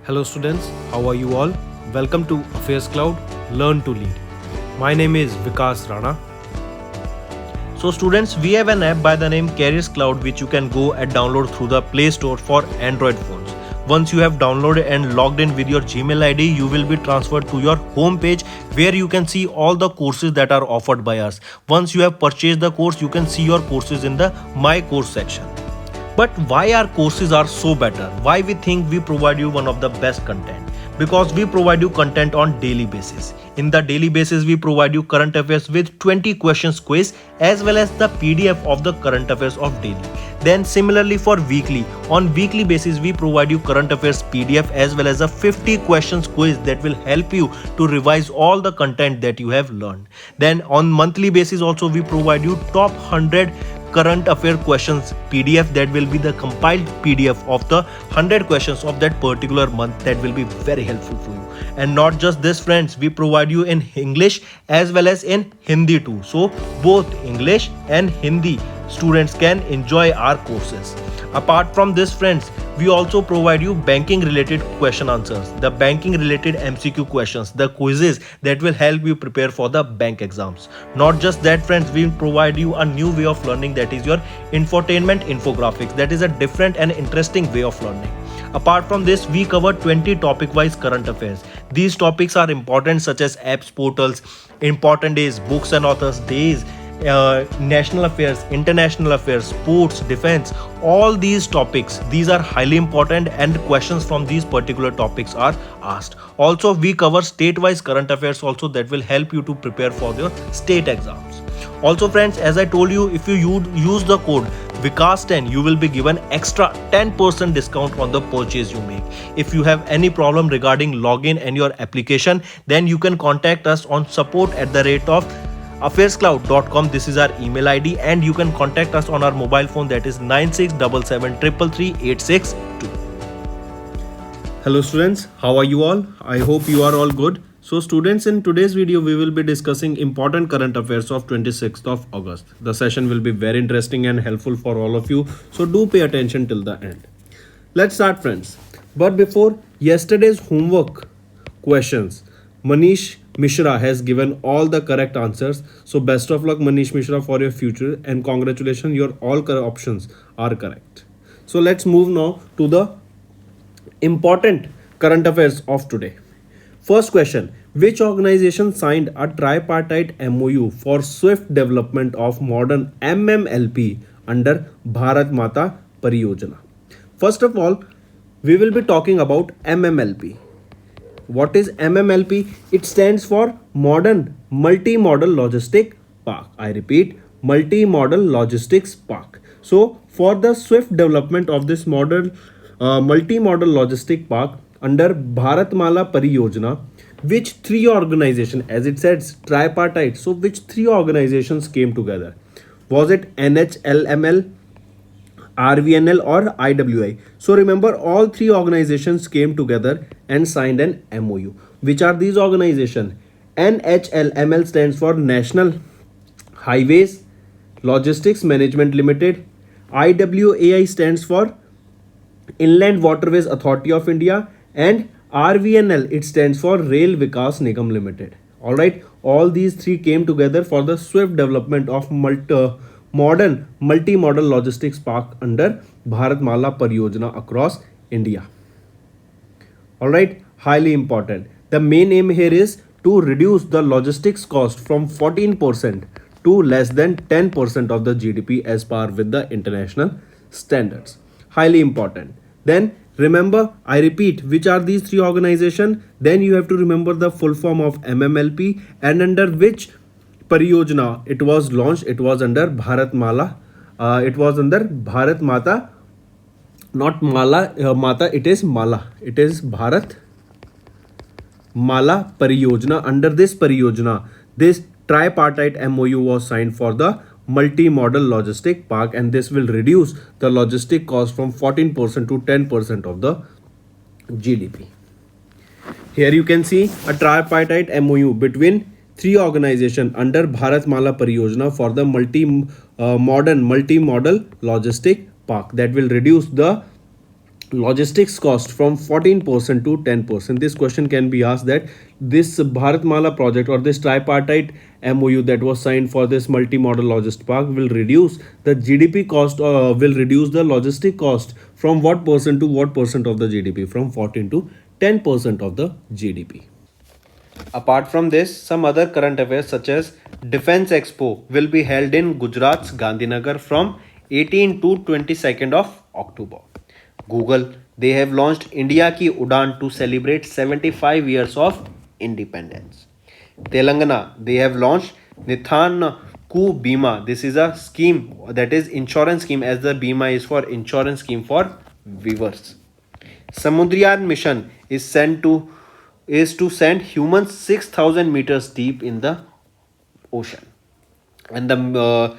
Hello students, how are you all? Welcome to Affairscloud, Learn to Lead. My name is Vikas Rana. So students, we have an app by the name Cloud which you can go and download through the Play Store for Android phones. Once you have downloaded and logged in with your Gmail ID, you will be transferred to your home page where you can see all the courses that are offered by us. Once you have purchased the course, you can see your courses in the My Course section. But why our courses are so better? Why we think we provide you one of the best content? Because we provide you content on daily basis. In the daily basis, we provide you current affairs with 20 questions quiz as well as the PDF of the current affairs of daily. Then similarly for weekly, on weekly basis we provide you current affairs PDF as well as a 50 questions quiz that will help you to revise all the content that you have learned. Then on monthly basis also we provide you top 100 current affair questions PDF that will be the compiled PDF of the 100 questions of that particular month that will be very helpful for you. And not just this friends, we provide you in English as well as in Hindi too. So both English and Hindi students can enjoy our courses. Apart from this friends, we also provide you banking related question answers, the banking related MCQ questions, the quizzes that will help you prepare for the bank exams. Not just that friends, we provide you a new way of learning, that is your infotainment infographics. That is a different and interesting way of learning. Apart from this, we cover 20 topic wise current affairs. These topics are important such as apps, portals, important days, books and authors days, national affairs, international affairs, sports, defense, all these topics, these are highly important and questions from these particular topics are asked. Also we cover state-wise current affairs also that will help you to prepare for your state exams. Also friends, as I told you, if you use the code Vikas10, you will be given extra 10% discount on the purchase you make. If you have any problem regarding login and your application, then you can contact us on support@affairscloud.com. This is our email ID and you can contact us on our mobile phone, that is 9677333862. Hello students, how are you all? I hope you are all good. So students, in today's video we will be discussing important current affairs of 26th of August. The session will be very interesting and helpful for all of you, so do pay attention till the end. Let's start friends. But before yesterday's homework questions, Manish Mishra has given all the correct answers. So best of luck Manish Mishra for your future and congratulations, your all options are correct. So let's move now to the important current affairs of today. First question, which organization signed a tripartite MOU for swift development of modern MMLP under Bharat Mata Pariyojana? First of all, we will be talking about MMLP. What is MMLP? It stands for Modern Multi-Modal Logistic Park. I repeat, Multi-Modal Logistics Park. So for the swift development of this model multi-modal logistic park under Bharatmala Pariyojana, which three organizations, as it says tripartite, so which three organizations came together? Was it NHLML, RVNL or IWI? So remember, all three organizations came together and signed an MOU. Which are these organizations? NHLML stands for National Highways Logistics Management Limited. IWAI stands for Inland Waterways Authority of India, and RVNL, it stands for Rail Vikas Nigam Limited. All right, all these three came together for the swift development of modern multi-modal logistics park under Bharatmala Pariyojana across India. All right, highly important. The main aim here is to reduce the logistics cost from 14% to less than 10% of the GDP as par with the international standards. Highly important. Then remember, I repeat, which are these three organizations? Then you have to remember the full form of MMLP and under which Pariyojana it was launched. It was under Bharatmala. It was under Bharat Mata, not Mala Mata. It is Mala. It is Bharat Mala Pariyojana. Under this Pariyojana, this tripartite MOU was signed for the multi-modal logistic park, and this will reduce the logistic cost from 14% to 10% of the GDP. Here you can see a tripartite MOU between three organizations under Bharatmala Pariyojana for the multi-modal logistic park that will reduce the logistics cost from 14% to 10%. This question can be asked that this Bharatmala project or this tripartite MOU that was signed for this multi-modal logistic park will reduce the GDP cost, will reduce the logistic cost from what percent to what percent of the GDP, from 14 to 10% of the GDP. Apart from this, some other current affairs such as Defense Expo will be held in Gujarat's Gandhinagar from 18 to 22nd of October. Google, they have launched India Ki Udan to celebrate 75 years of independence. Telangana, they have launched Nithan Ku Bima. This is a scheme, that is insurance scheme, as the Bima is for insurance scheme for weavers. Samudriyaan mission is to send humans 6,000 meters deep in the ocean. And the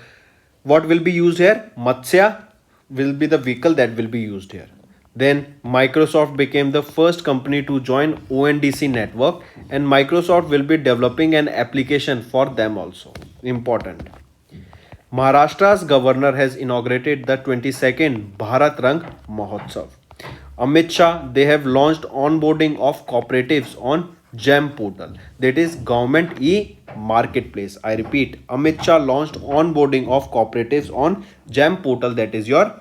what will be used here? Matsya will be the vehicle that will be used here. Then Microsoft became the first company to join ONDC network, and Microsoft will be developing an application for them also. Important. Maharashtra's governor has inaugurated the 22nd Bharat Rang Mahotsav. Amit Shah, they have launched onboarding of cooperatives on GEM portal, that is Government E-Marketplace. I repeat, Amit Shah launched onboarding of cooperatives on GEM portal, that is your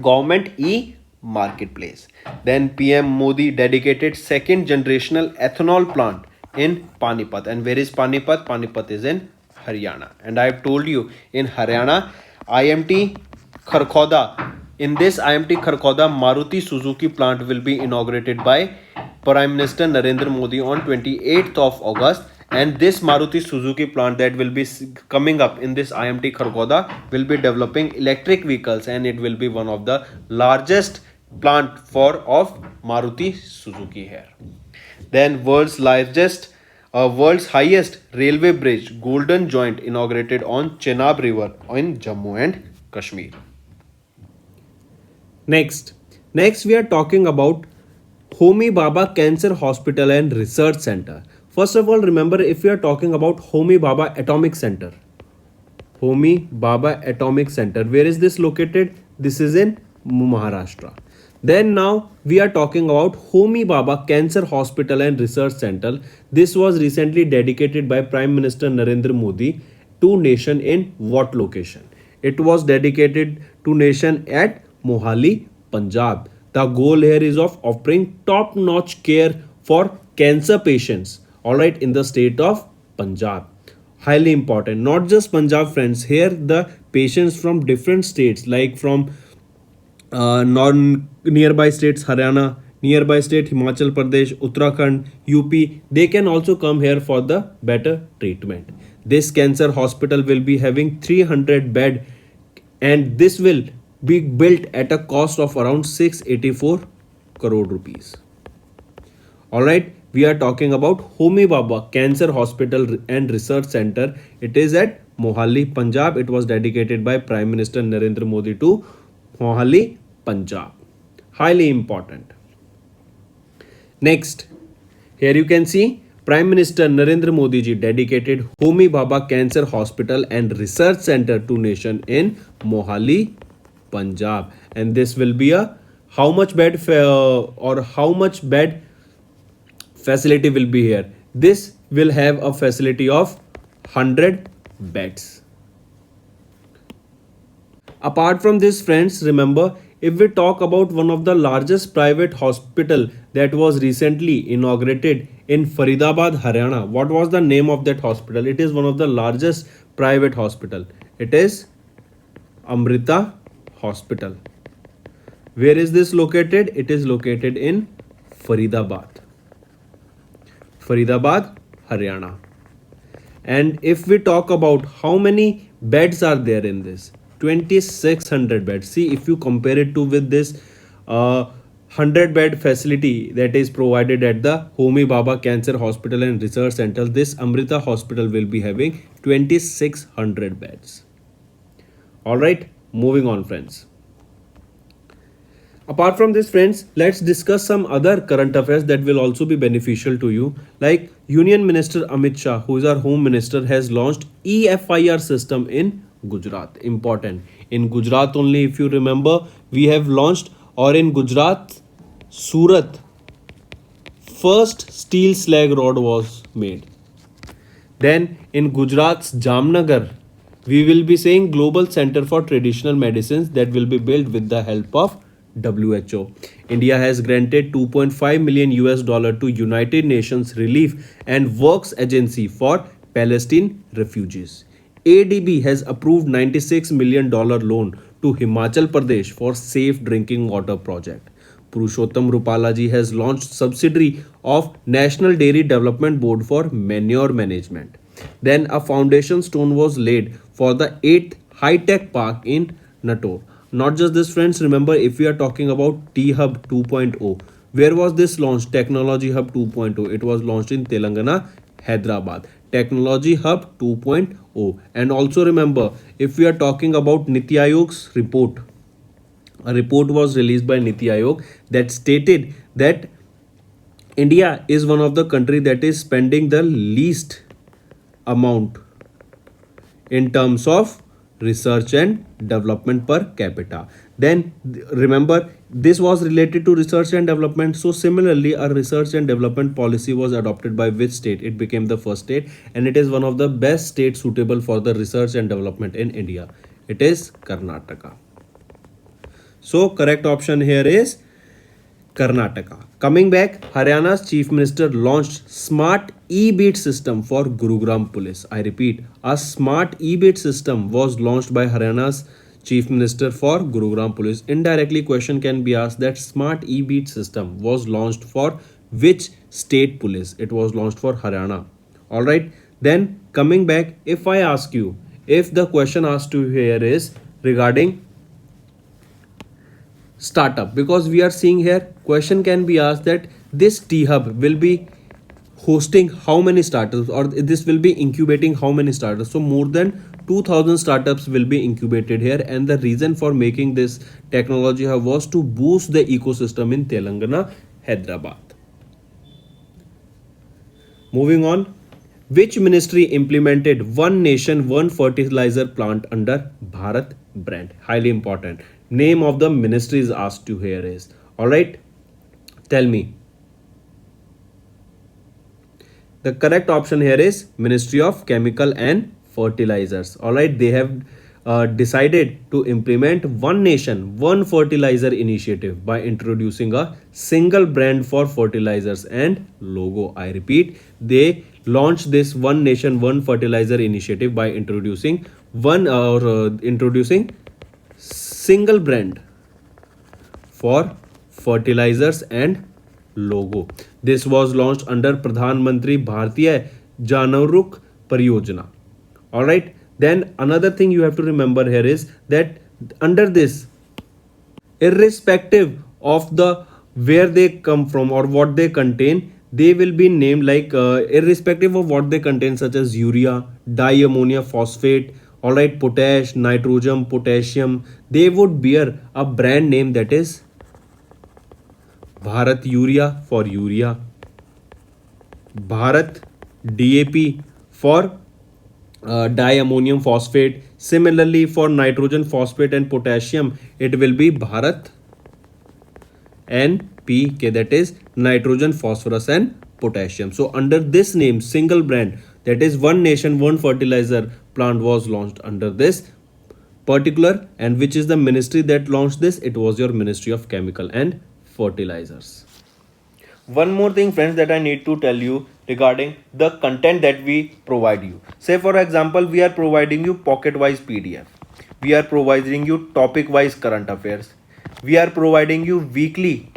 Government E-Marketplace. Then PM Modi dedicated second generational ethanol plant in Panipat. And where is Panipat? Panipat is in Haryana. And I have told you, in Haryana, IMT Kharkhoda, in this IMT Kharkhoda, Maruti Suzuki plant will be inaugurated by Prime Minister Narendra Modi on 28th of August. And this Maruti Suzuki plant that will be coming up in this IMT Kharkhoda will be developing electric vehicles, and it will be one of the largest plant of Maruti Suzuki here. Then world's highest railway bridge, Golden Joint, inaugurated on Chenab River in Jammu and Kashmir. Next we are talking about Homi Baba Cancer Hospital and Research Center. First of all, remember, if we are talking about Homi Baba Atomic Center, Homi Baba Atomic Center, where is this located? This is in Maharashtra. Then now we are talking about Homi Baba Cancer Hospital and Research Center. This was recently dedicated by Prime Minister Narendra Modi to nation in what location? It was dedicated to nation at Mohali, Punjab. The goal here is of offering top-notch care for cancer patients, alright, in the state of Punjab. Highly important. Not just Punjab, friends. Here the patients from different states, like from nearby states Haryana, nearby state Himachal Pradesh, Uttarakhand, UP, they can also come here for the better treatment. This cancer hospital will be having 300 bed, and this will be built at a cost of around 684 crore rupees. Alright, we are talking about Homi Baba Cancer Hospital and Research Center. It is at Mohali, Punjab. It was dedicated by Prime Minister Narendra Modi to Mohali, Punjab. Highly important. Next, here you can see Prime Minister Narendra Modi ji dedicated Homi Baba Cancer Hospital and Research Center to nation in Mohali, Punjab. And this will be a how much bed facility will be here? This will have a facility of 100 beds. Apart from this, friends, remember, if we talk about one of the largest private hospital that was recently inaugurated in Faridabad, Haryana, what was the name of that hospital? It is one of the largest private hospital. It is Amrita Hospital. Where is this located? It is located in Faridabad, Haryana. And if we talk about how many beds are there in this, 2600 beds. See, if you compare it to with this 100 bed facility that is provided at the Homi Baba Cancer Hospital and Research Center, this Amrita Hospital will be having 2600 beds. Alright, moving on, friends. Apart from this, friends, let's discuss some other current affairs that will also be beneficial to you. Like Union Minister Amit Shah, who is our Home Minister, has launched EFIR system in Gujarat. Important. In Gujarat only, if you remember, we have launched or in Gujarat, Surat, first steel slag rod was made. Then in Gujarat's Jamnagar, we will be saying Global Center for Traditional Medicines that will be built with the help of WHO. India has granted 2.5 million US dollar to United Nations Relief and Works Agency for Palestine refugees. ADB has approved $96 million loan to Himachal Pradesh for safe drinking water project. Purushottam Rupalaji has launched subsidiary of National Dairy Development Board for manure management. Then a foundation stone was laid for the 8th high-tech park in Nator. Not just this, friends, remember if we are talking about T-Hub 2.0, where was this launched? Technology Hub 2.0. It was launched in Telangana, Hyderabad. Technology Hub 2.0. And also remember, if we are talking about Niti Aayog's report, a report was released by Niti Aayog that stated that India is one of the country that is spending the least amount in terms of research and development per capita. Then remember, this was related to research and development. So similarly, a research and development policy was adopted by which state? It became the first state, and it is one of the best states suitable for the research and development in India. It is Karnataka. So correct option here is Karnataka. Coming back, Haryana's Chief Minister launched Smart E-Beat system for Gurugram Police. I repeat, a Smart E-Beat system was launched by Haryana's Chief Minister for Gurugram Police. Indirectly, question can be asked that Smart E-Beat system was launched for which state police? It was launched for Haryana. Alright, then coming back, if I ask you, if the question asked to here is regarding startup, because we are seeing here question can be asked that this T-Hub will be hosting how many startups, or this will be incubating how many startups. So more than 2000 startups will be incubated here, and the reason for making this technology hub was to boost the ecosystem in Telangana, Hyderabad. Moving on, which ministry implemented One Nation One Fertilizer plant under Bharat brand? Highly important. Name of the ministry is asked to here is. Alright, tell me. The correct option here is Ministry of Chemical and Fertilizers. Alright, they have decided to implement One Nation One Fertilizer initiative by introducing a single brand for fertilizers and logo. I repeat, they launched this One Nation One Fertilizer initiative by introducing single brand for fertilizers and logo. This was launched under Pradhan Mantri Bharatiya Janaruk Pariyojana. Alright, then another thing you have to remember here is that under this, irrespective of the where they come from or what they contain, they will be named like irrespective of what they contain, such as urea, diammonia phosphate, alright, potash, nitrogen, potassium, they would bear a brand name that is Bharat Urea for urea, Bharat DAP for diammonium phosphate. Similarly, for nitrogen phosphate and potassium, it will be Bharat NPK, that is nitrogen, phosphorus and potassium. So under this name, single brand, that is One Nation One Fertilizer plant was launched under this particular. And which is the ministry that launched this? It was your Ministry of Chemical and Fertilizers. One more thing, friends, that I need to tell you regarding the content that we provide you. Say for example, we are providing you pocket wise PDF, we are providing you topic wise current affairs, we are providing you weekly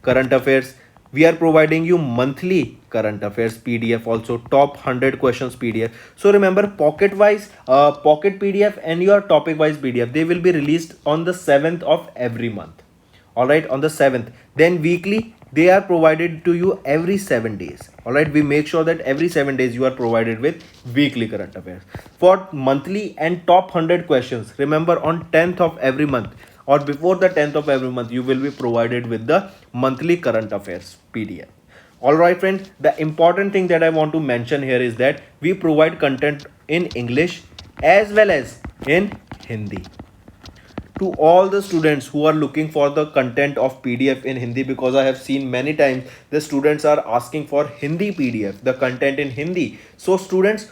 current affairs, we are providing you monthly current affairs PDF, also top 100 questions PDF. So remember, pocket wise pocket PDF and your topic wise PDF, they will be released on the 7th of every month. Alright, on the 7th. Then weekly, they are provided to you every 7 days. Alright, we make sure that every 7 days you are provided with weekly current affairs. For monthly and top 100 questions, remember on 10th of every month or before the 10th of every month, you will be provided with the monthly current affairs PDF. Alright friends, the important thing that I want to mention here is that we provide content in English as well as in Hindi. to all the students who are looking for the content of PDF in Hindi, because I have seen many times the students are asking for Hindi PDF, the content in Hindi. So students,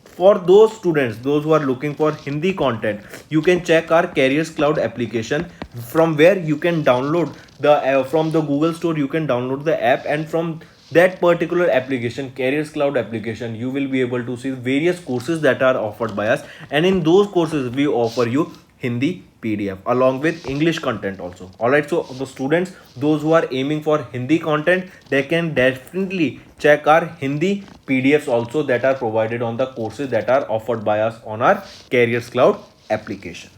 for those students, those who are looking for Hindi content, you can check our Careers Cloud application, from where you can download the from the Google Store, you can download the app, and from that particular application, Careers Cloud application, you will be able to see various courses that are offered by us, and in those courses we offer you Hindi PDF along with English content also. Alright, so the students, those who are aiming for Hindi content, they can definitely check our Hindi PDFs also that are provided on the courses that are offered by us on our Careers Cloud application.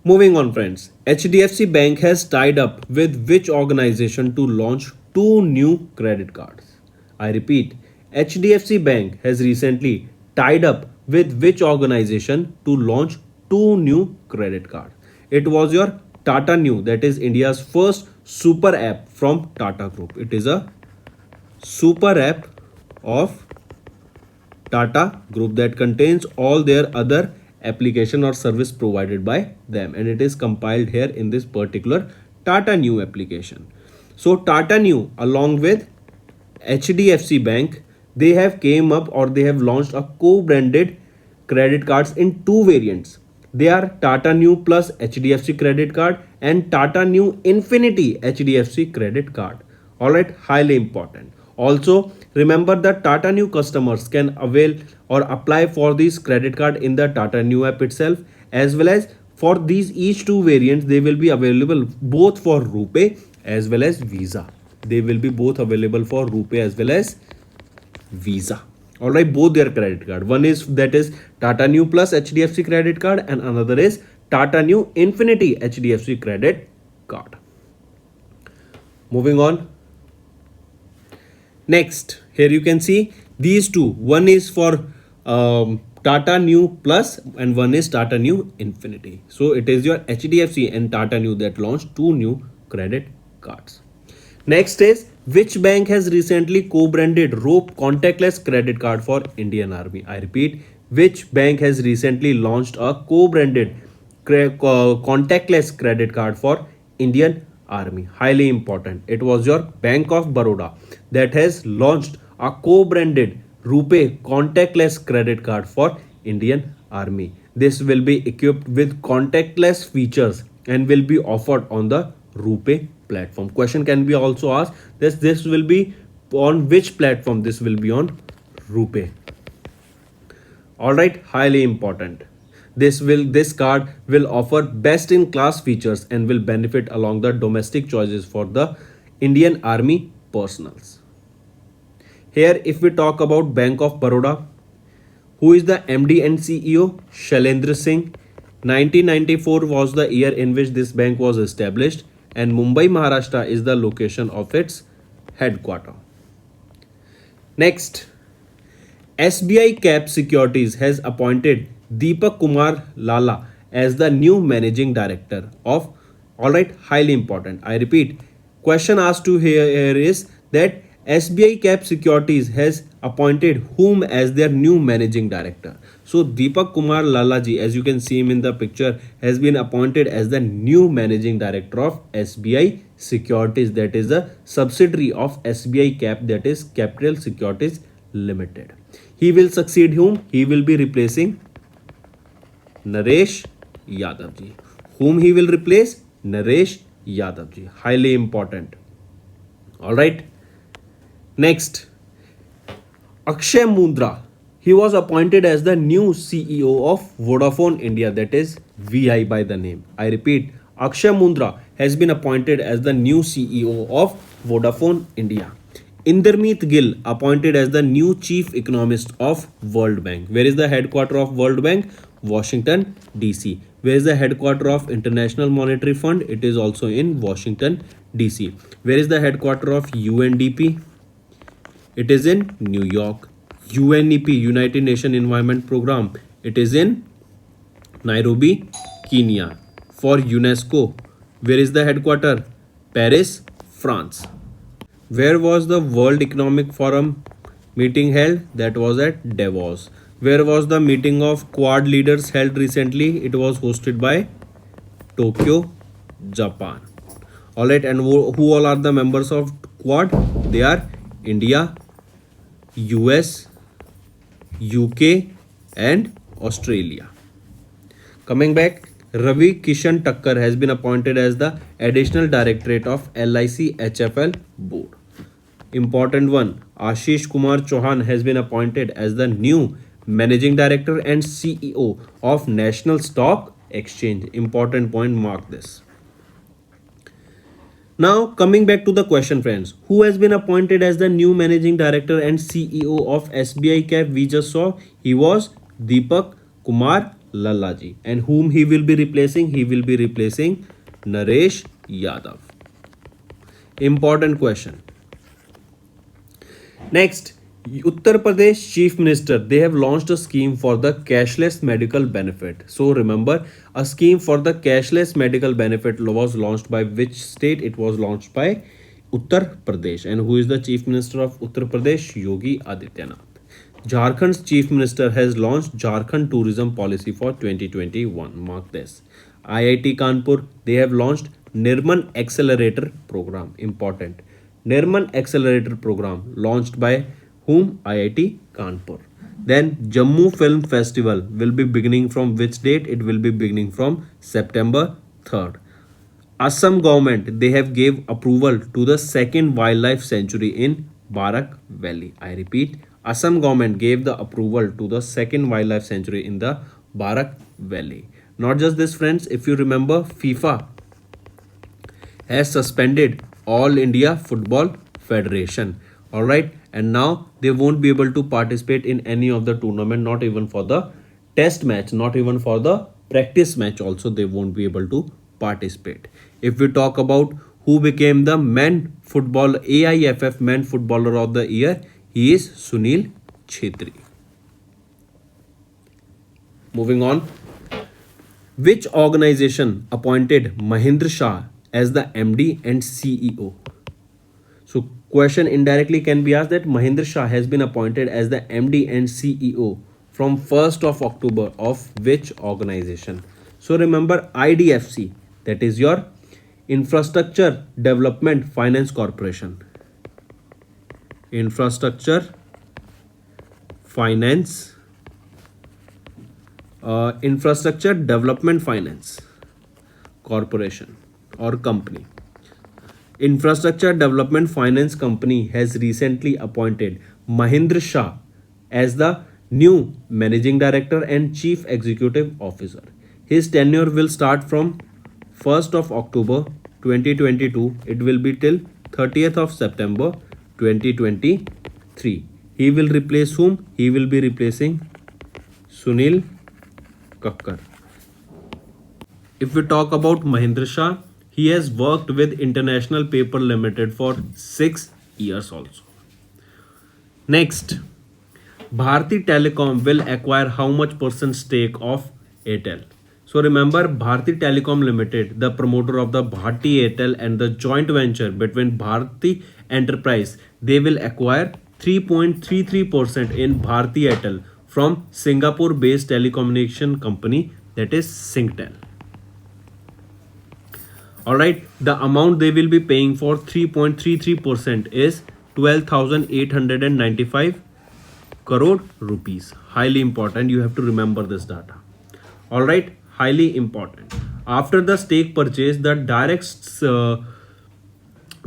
Moving on, friends, HDFC Bank has tied up with which organization to launch 2 new credit cards? I repeat, HDFC Bank has recently tied up with which organization to launch 2 new credit cards? It was your Tata Neu, that is India's first super app from Tata Group. It is a super app of Tata Group that contains all their other application or service provided by them, and it is compiled here in this particular Tata Neu application. So Tata Neu along with HDFC Bank, they have came up or they have launched a co-branded credit cards in 2 variants. They are Tata Neu Plus HDFC credit card and Tata Neu Infinity HDFC credit card. Alright, highly important. Also, remember that Tata Neu customers can avail or apply for this credit card in the Tata Neu app itself, as well as for these each 2 variants, they will be available both for RuPay as well as Visa. They will be both available for RuPay as well as Visa. Alright, both their credit card. One is that is Tata Neu Plus HDFC credit card, and another is Tata Neu Infinity HDFC credit card. Moving on. Next, here you can see these two. One is for Tata Neu Plus and one is Tata Neu Infinity. So it is your HDFC and Tata Neu that launched 2 new credit cards. Next is, which bank has recently co-branded Rope contactless credit card for Indian Army? I repeat, which bank has recently launched a co-branded contactless credit card for Indian Army? Highly important. It was your Bank of Baroda that has launched a co-branded RuPay contactless credit card for Indian Army. This will be equipped with contactless features and will be offered on the RuPay platform. Question can be also asked, this will be on which platform? This will be on RuPay. Alright, highly important. This card will offer best in class features and will benefit along the domestic choices for the Indian Army personals. Here, if we talk about Bank of Baroda, who is the MD and CEO? Shailendra Singh. 1994 was the year in which this bank was established, and Mumbai, Maharashtra is the location of its headquarters. Next, SBI Cap Securities has appointed Deepak Kumar Lala as the new managing director of. Alright, highly important. I repeat, question asked to here is that SBI Cap Securities has appointed whom as their new managing director. So Deepak Kumar Lala ji, as you can see him in the picture, has been appointed as the new managing director of SBI Securities, that is a subsidiary of SBI Cap, that is Capital Securities Limited. He will succeed whom? He will be replacing Naresh Yadav ji. Whom he will replace? Naresh Yadav ji. Highly important. Alright. Next, Akshay Mundra. He was appointed as the new CEO of Vodafone India, that is VI by the name. I repeat, Akshay Mundra has been appointed as the new CEO of Vodafone India. Indermeet Gill appointed as the new chief economist of World Bank. Where is the headquarters of World Bank? Washington DC. Where is the headquarters of International Monetary Fund? It is also in Washington DC. Where is the headquarters of UNDP? It is in New York. UNEP, United Nations Environment Program, it is in Nairobi, Kenya. For UNESCO, where is the headquarters? Paris, France. Where was the World Economic Forum meeting held? That was at Davos. Where was the meeting of Quad leaders held recently? It was hosted by Tokyo, Japan. Alright, and who all are the members of Quad? They are India, US, UK, and Australia. Coming back, Ravi Kishan Takkar has been appointed as the Additional Directorate of LIC HFL Board. Important one, Ashish Kumar Chauhan has been appointed as the new Managing Director and CEO of National Stock Exchange. Important point, mark this. Now coming back to the question, friends, who has been appointed as the new Managing Director and CEO of SBI Cap? We just saw he was Deepak Kumar Lallaji, and whom he will be replacing? He will be replacing Naresh Yadav. Important question. Next, Uttar Pradesh Chief Minister, they have launched a scheme for the cashless medical benefit. So remember, a scheme for the cashless medical benefit was launched by which state? It was launched by Uttar Pradesh. And who is the Chief Minister of Uttar Pradesh? Yogi Adityanath. Jharkhand's Chief Minister has launched Jharkhand Tourism Policy for 2021. Mark this. IIT Kanpur, they have launched Nirman Accelerator Program. Important. Nirman Accelerator Program launched by whom? IIT Kanpur. Then Jammu Film Festival will be beginning from which date? It will be beginning from September 3rd. Assam government, they have gave approval to the second wildlife sanctuary in Barak Valley. I repeat, Assam government gave the approval to the second wildlife sanctuary in the Barak Valley. Not just this, friends, if you remember, FIFA has suspended All India Football Federation. Alright, and now they won't be able to participate in any of the tournament, not even for the test match, not even for the practice match also they won't be able to participate. If we talk about who became the men football AIFF men footballer of the year, he is Sunil Chhetri. Moving on, which organization appointed Mahendra Shah as the MD and CEO? So question indirectly can be asked that Mahendra Shah has been appointed as the MD and CEO from 1st of October of which organization? So remember IDFC, that is your Infrastructure Development Finance Corporation. Infrastructure Finance Infrastructure Development Finance Corporation or company. Infrastructure Development Finance Company has recently appointed Mahendra Shah as the new Managing Director and Chief Executive Officer. His tenure will start from 1st of October 2022. It will be till 30th of September 2023. He will replace whom? He will be replacing Sunil Kakkar. If we talk about Mahendra Shah, he has worked with International Paper Limited for 6 years also. Next, Bharti Telecom will acquire how much percent stake of Airtel? So remember, Bharti Telecom Limited, the promoter of the Bharti Airtel and the joint venture between Bharti Enterprise, they will acquire 3.33% in Bharti Airtel from Singapore-based telecommunication company, that is Singtel. Alright, the amount they will be paying for 3.33% is 12,895 crore rupees. Highly important, you have to remember this data. Alright, highly important. After the stake purchase, the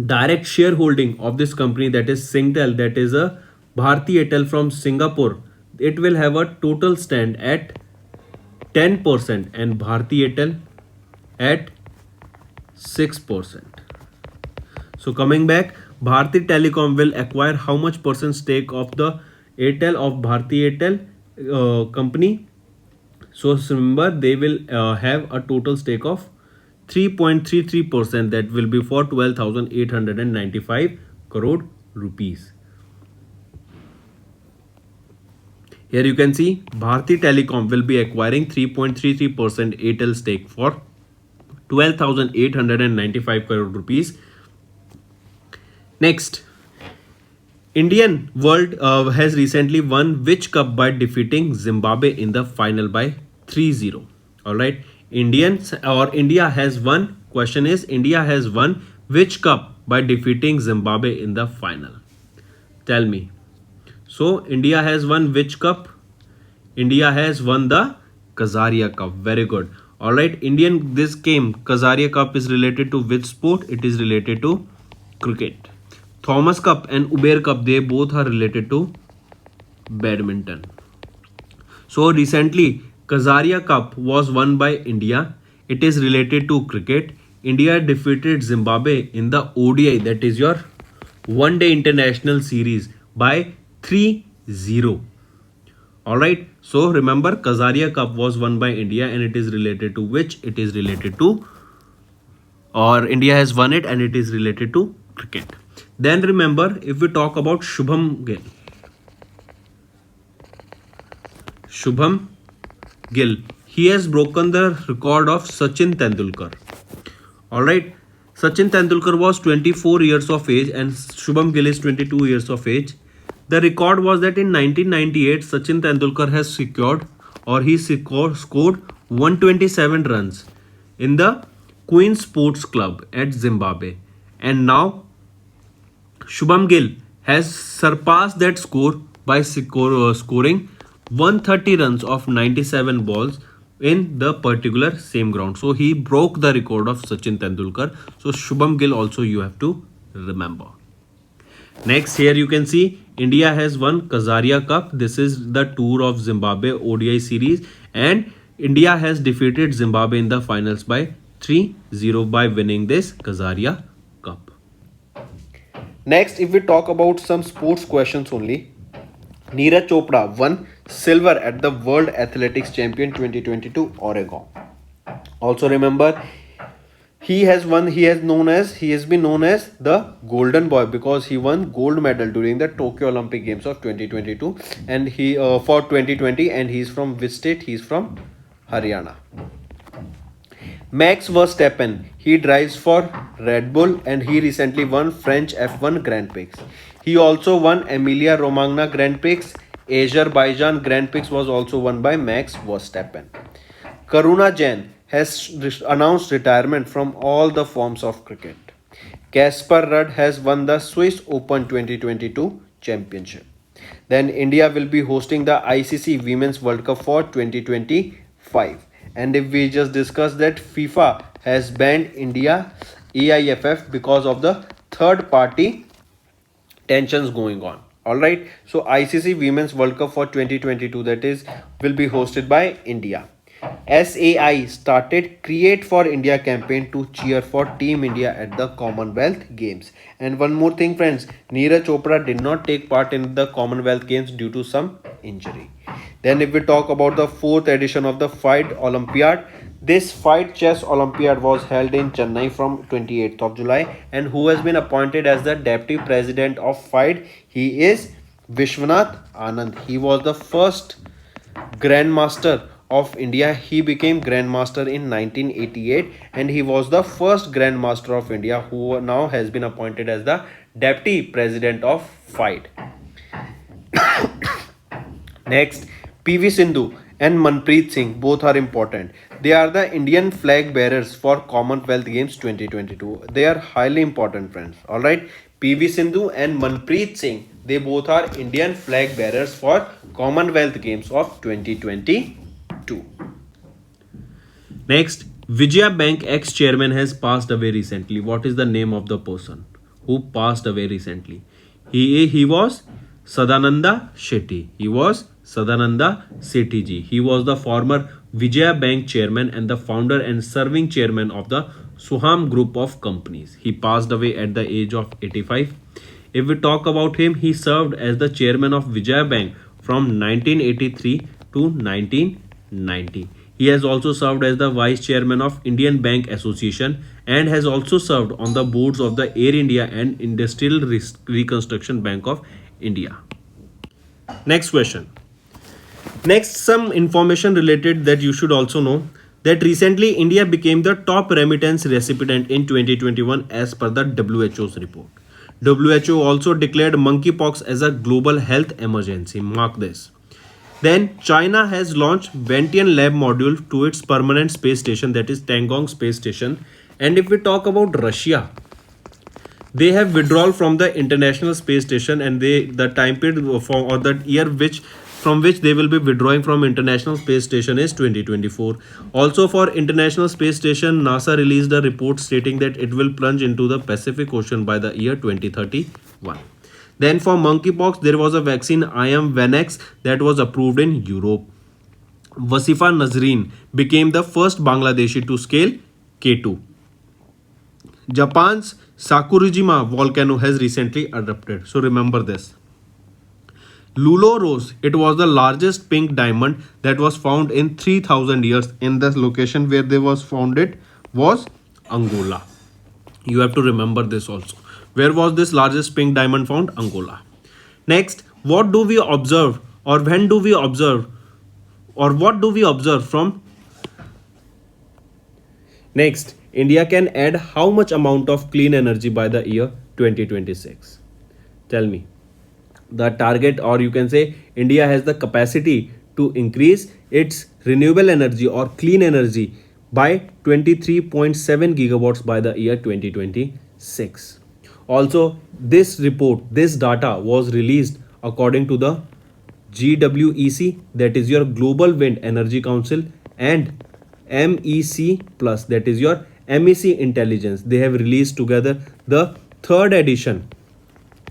direct shareholding of this company, that is Singtel, that is a Bharti Airtel from Singapore, it will have a total stand at 10% and Bharti Airtel at 6%. So coming back, Bharti Telecom will acquire how much percent stake of the Airtel of Bharti Airtel company? So remember, they will have a total stake of 3.33%, that will be for 12,895 crore rupees. Here you can see Bharti Telecom will be acquiring 3.33% Airtel stake for 12,895 crore rupees. Next, Indian world has recently won which cup by defeating Zimbabwe in the final by 3-0. All right. Indians or India has won. Question is India has won which cup by defeating Zimbabwe in the final? Tell me. So India has won which cup? India has won the Khazaria Cup. Very good. All right. Indian this game Khazaria Cup is related to which sport? It is related to cricket. Thomas Cup and Uber Cup, they both are related to badminton. So recently, Khazaria Cup was won by India. It is related to cricket. India defeated Zimbabwe in the ODI, that is your one day international series, by 3-0. Alright, so remember Khazaria Cup was won by India and it is related to which? It is related to, or India has won it and it is related to cricket. Then remember, if we talk about Shubham Gill, he has broken the record of Sachin Tendulkar. Alright, Sachin Tendulkar was 24 years of age and Shubham Gill is 22 years of age. The record was that in 1998, Sachin Tendulkar has secured or he scored 127 runs in the Queen Sports Club at Zimbabwe. And now Shubham Gill has surpassed that score by scoring 130 runs of 97 balls in the particular same ground. So he broke the record of Sachin Tendulkar. So Shubham Gill also you have to remember. Next, here you can see India has won Khazaria Cup. This is the tour of Zimbabwe ODI series and India has defeated Zimbabwe in the finals by 3-0 by winning this Khazaria Cup. Next, if we talk about some sports questions only, Neeraj Chopra won silver at the World Athletics Champion 2022 Oregon. Also remember, he has been known as the Golden Boy because he won gold medal during the Tokyo Olympic Games of 2022 and he for 2020 and he is from which state? He is from Haryana. Max Verstappen, he drives for Red Bull and he recently won French F1 Grand Prix. He also won Emilia Romagna Grand Prix. Azerbaijan Grand Prix was also won by Max Verstappen. Karuna Jain has announced retirement from all the forms of cricket. Kasper Rudd has won the Swiss Open 2022 championship. Then India will be hosting the ICC Women's World Cup for 2025. And if we just discuss that FIFA has banned India AIFF because of the third party tensions going on. Alright, so ICC Women's World Cup for 2022 that is will be hosted by India. SAI started Create for India campaign to cheer for Team India at the Commonwealth Games. And one more thing friends, Neeraj Chopra did not take part in the Commonwealth Games due to some injury. Then if we talk about the 4th edition of the Fight Olympiad, this Fight Chess Olympiad was held in Chennai from 28th of July and who has been appointed as the Deputy President of Fight, he is Vishwanath Anand. He was the first Grandmaster of India. He became Grandmaster in 1988 and he was the first Grandmaster of India who now has been appointed as the Deputy President of Fight. Next, PV Sindhu and Manpreet Singh both are important. They are the Indian flag bearers for Commonwealth Games 2022. They are highly important friends. Alright, PV Sindhu and Manpreet Singh, they both are Indian flag bearers for Commonwealth Games of 2022. Next, Vijaya Bank ex-chairman has passed away recently. What is the name of the person who passed away recently? He was Sadananda Shetty. He was Sadananda Shetty ji. He was the former Vijaya Bank chairman and the founder and serving chairman of the Suham group of companies. He passed away at the age of 85. If we talk about him, he served as the chairman of Vijaya Bank from 1983 to 1990. He has also served as the vice chairman of Indian Bank Association and has also served on the boards of the Air India and Industrial Reconstruction Bank of India. Next question. Next, some information related that you should also know that recently India became the top remittance recipient in 2021 as per the WHO's report. WHO also declared monkeypox as a global health emergency. Mark this. Then China has launched Ventian Lab module to its permanent space station, that is Tiangong space station. And if we talk about Russia, they have withdrawal from the international space station, and the time period for, or the year which from which they will be withdrawing from international space station is 2024. Also for international space station, NASA released a report stating that it will plunge into the Pacific Ocean by the year 2031. Then for monkeypox, there was a vaccine IM Venex that was approved in Europe. Wasifa Nazreen became the first Bangladeshi to scale K2. Japan's Sakurajima volcano has recently erupted. So remember this. Lulo Rose, it was the largest pink diamond that was found in 3000 years. In the location where they was found it was Angola. You have to remember this also. Where was this largest pink diamond found? Angola. Next, what do we observe, or when do we observe, or what do we observe from? Next, India can add how much amount of clean energy by the year 2026? Tell me. The target, or you can say India has the capacity to increase its renewable energy or clean energy by 23.7 gigawatts by the year 2026. Also, this report, this data was released according to the GWEC, that is your Global Wind Energy Council, and MEC Plus, that is your MEC Intelligence. They have released together the third edition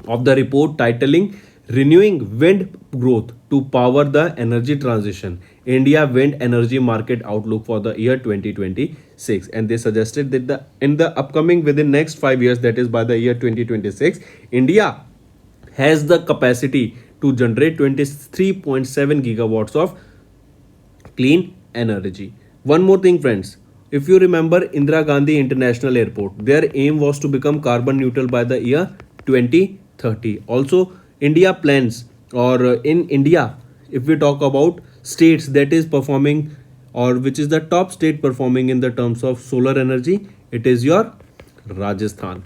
of the report titling Renewing Wind Growth to Power the Energy Transition, India Wind Energy Market Outlook for the year 2026. And they suggested that in the upcoming within next 5 years, that is by the year 2026, India has the capacity to generate 23.7 gigawatts of clean energy. One more thing, friends. If you remember Indira Gandhi International Airport, their aim was to become carbon neutral by the year 2030. Also, India plans, or in India, if we talk about states that is performing, or which is the top state performing in the terms of solar energy, it is your Rajasthan.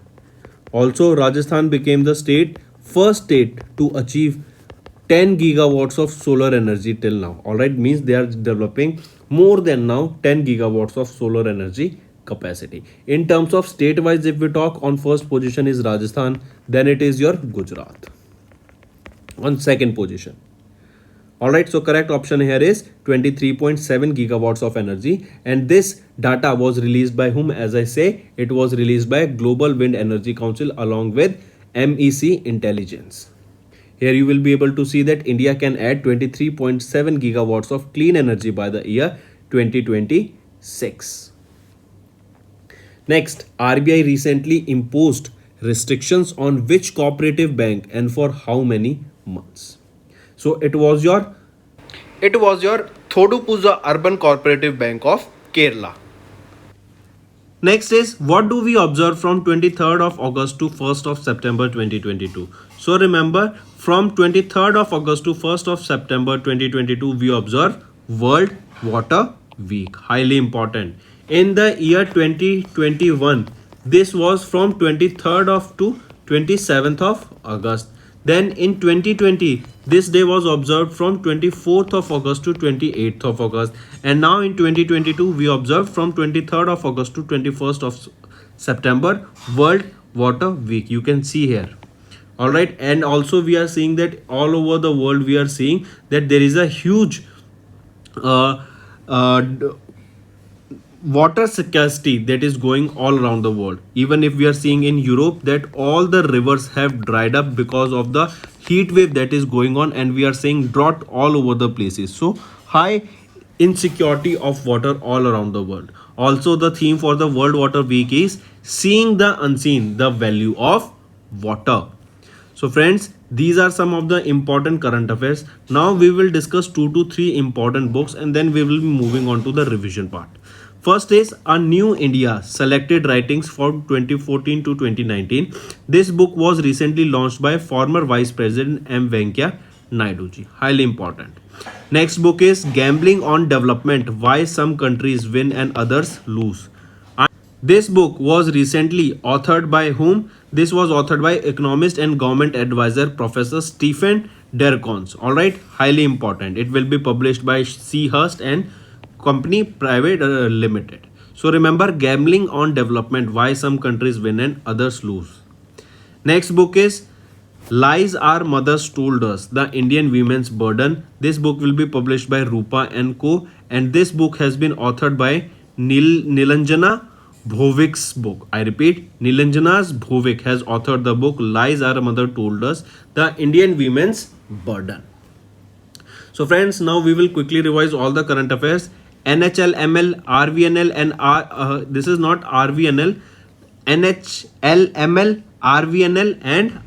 Also, Rajasthan became the first state to achieve 10 gigawatts of solar energy till now. Alright, means they are developing more than now 10 gigawatts of solar energy capacity. In terms of state wise, if we talk, on first position is Rajasthan, then it is your Gujarat on second position. Alright, so correct option here is 23.7 gigawatts of energy, and this data was released by whom? As I say, it was released by Global Wind Energy Council along with MEC Intelligence. Here you will be able to see that India can add 23.7 gigawatts of clean energy by the year 2026. Next, RBI recently imposed restrictions on which cooperative bank and for how many months? So it was your Thodupuza Urban Cooperative Bank of Kerala. Next is, what do we observe from 23rd of August to 1st of September 2022? So remember, from 23rd of August to 1st of September 2022, we observe World Water Week. Highly important. In the year 2021, this was from 23rd of to 27th of August. Then in 2020, this day was observed from 24th of August to 28th of August. And now in 2022, we observe from 23rd of August to 21st of September, World Water Week. You can see here. Alright, and also we are seeing that all over the world, we are seeing that there is a huge water scarcity that is going all around the world. Even if we are seeing in Europe that all the rivers have dried up because of the heat wave that is going on, and we are seeing drought all over the places. So high insecurity of water all around the world. Also, the theme for the World Water Week is seeing the unseen, the value of water. So friends, these are some of the important current affairs. Now we will discuss 2 to 3 important books, and then we will be moving on to the revision part. First is A New India, Selected Writings from 2014 to 2019. This book was recently launched by former Vice President M. Venkaiah Naidu ji. Highly important. Next book is Gambling on Development, Why Some Countries Win and Others Lose. This book was recently authored by whom? This was authored by economist and government advisor Professor Stephen Derkons. All right, highly important. It will be published by C. Hurst and Company Private Limited. So remember, gambling on development, why some countries win and others lose. Next book is Lies Our Mothers Told Us, The Indian Women's Burden. This book will be published by Rupa and Co. And this book has been authored by Nilanjana Bhovik's book. I repeat, Nilanjana Bhovik has authored the book Lies Our Mother Told Us, The Indian Women's Burden. So friends, now we will quickly revise all the current affairs. NHL, ML, RVNL and this is not RVNL, NHL, ML, RVNL and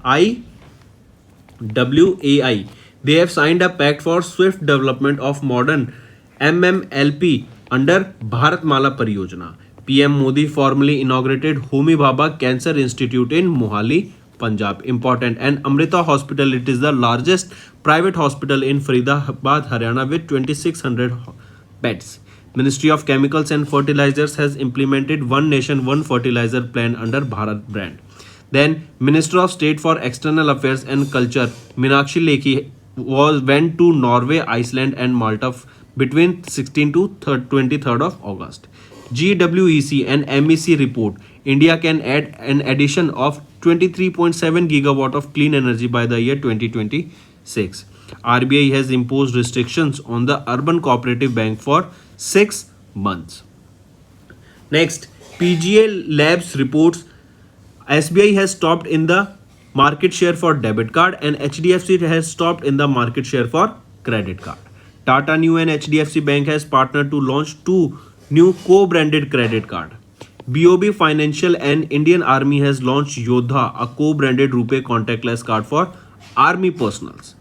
IWAI. They have signed a pact for swift development of modern MMLP under Bharatmala Pariyojana. PM Modi formally inaugurated Homi Bhabha Cancer Institute in Mohali, Punjab. Important. And Amrita Hospital, it is the largest private hospital in Faridabad, Haryana with 2600 beds. Ministry of Chemicals and Fertilizers has implemented One Nation One Fertilizer plan under Bharat brand. Then Minister of State for External Affairs and Culture Meenakshi Lekhi went to Norway, Iceland and Malta between 16 to 23rd of August. GWEC and MEC report, India can add an addition of 23.7 gigawatt of clean energy by the year 2026. RBI has imposed restrictions on the Urban Cooperative Bank for 6 months. Next, PGA Labs reports SBI has stopped in the market share for debit card and HDFC has stopped in the market share for credit card. Tata Neu and HDFC Bank has partnered to launch 2 new co-branded credit card. BOB Financial and Indian Army has launched Yodha, a co-branded RuPay contactless card for Army personals.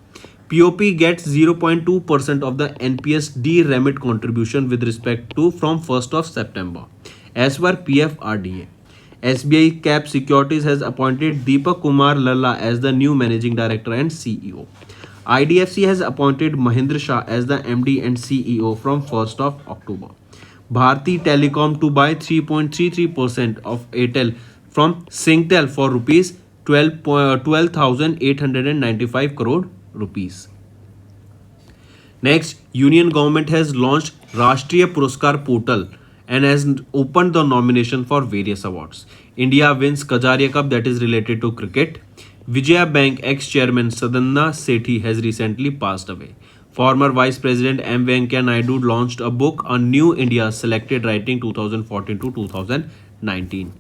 POP gets 0.2% of the NPS de-remit contribution with respect to from 1st of September. As per PFRDA, SBI Cap Securities has appointed Deepak Kumar Lalla as the new managing director and CEO. IDFC has appointed Mahendra Shah as the MD and CEO from 1st of October. Bharti Telecom to buy 3.33% of Airtel from Singtel for rupees 12,895 crore rupees. Next, Union Government has launched Rashtriya Puraskar Portal and has opened the nomination for various awards. India wins Khazaria Cup, that is related to cricket. Vijaya Bank ex-chairman Sadhana Sethi has recently passed away. Former Vice President M. Venkaiah Naidu launched a book on New India Selected Writing 2014 to 2019.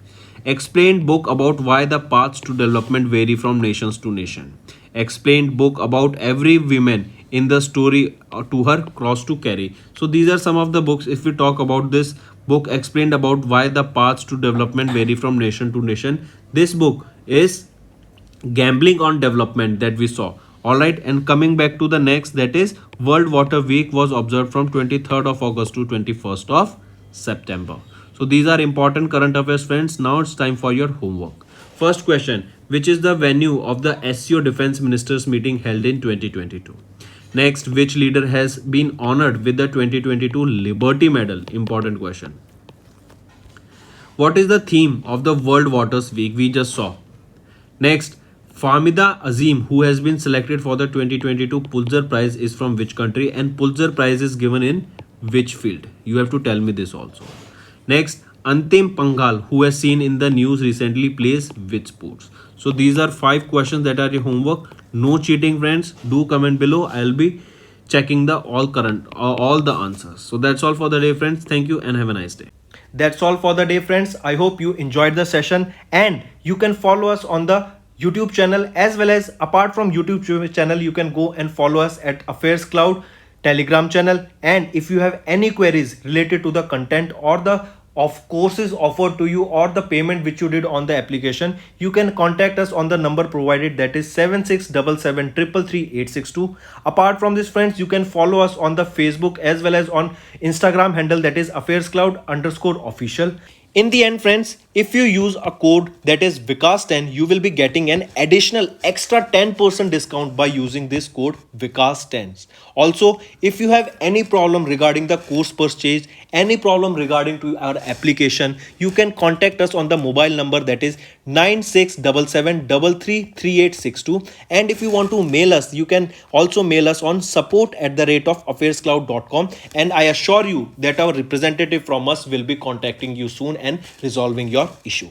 Explained book about why the paths to development vary from nations to nation. Explained book about every woman in the story to her cross to carry. So these are some of the books. If we talk about this book, explained about why the paths to development vary from nation to nation. This book is Gambling on Development that we saw. Alright, and coming back to the next, that is World Water Week was observed from 23rd of August to 21st of September. So these are important current affairs, friends. Now it's time for your homework. First question, which is the venue of the SCO Defense Ministers meeting held in 2022? Next, which leader has been honored with the 2022 Liberty Medal? Important question. What is the theme of the World Waters Week? We just saw. Next, Famida Azim, who has been selected for the 2022 Pulitzer Prize, is from which country, and Pulitzer Prize is given in which field? You have to tell me this also. Next, Antim Panghal, who has seen in the news recently, plays which sports? So these are 5 questions that are your homework. No cheating, friends. Do comment below. I'll be checking the all the answers. So that's all for the day, friends. Thank you and have a nice day. That's all for the day, friends. I hope you enjoyed the session, and you can follow us on the YouTube channel, as well as apart from YouTube channel, you can go and follow us at Affairscloud Telegram channel. And if you have any queries related to the content or the courses offered to you or the payment which you did on the application, you can contact us on the number provided, that is 7677333862. Apart from this, friends, you can follow us on the Facebook as well as on Instagram handle, that is Affairscloud_official. In the end, friends, If you use a code that is Vikas10, you will be getting an additional extra 10% discount by using this code Vikas10. Also, if you have any problem regarding the course purchase, any problem regarding to our application, you can contact us on the mobile number that is 9677333862. And if you want to mail us, you can also mail us on support@affairscloud.com, and I assure you that our representative from us will be contacting you soon and resolving your issue.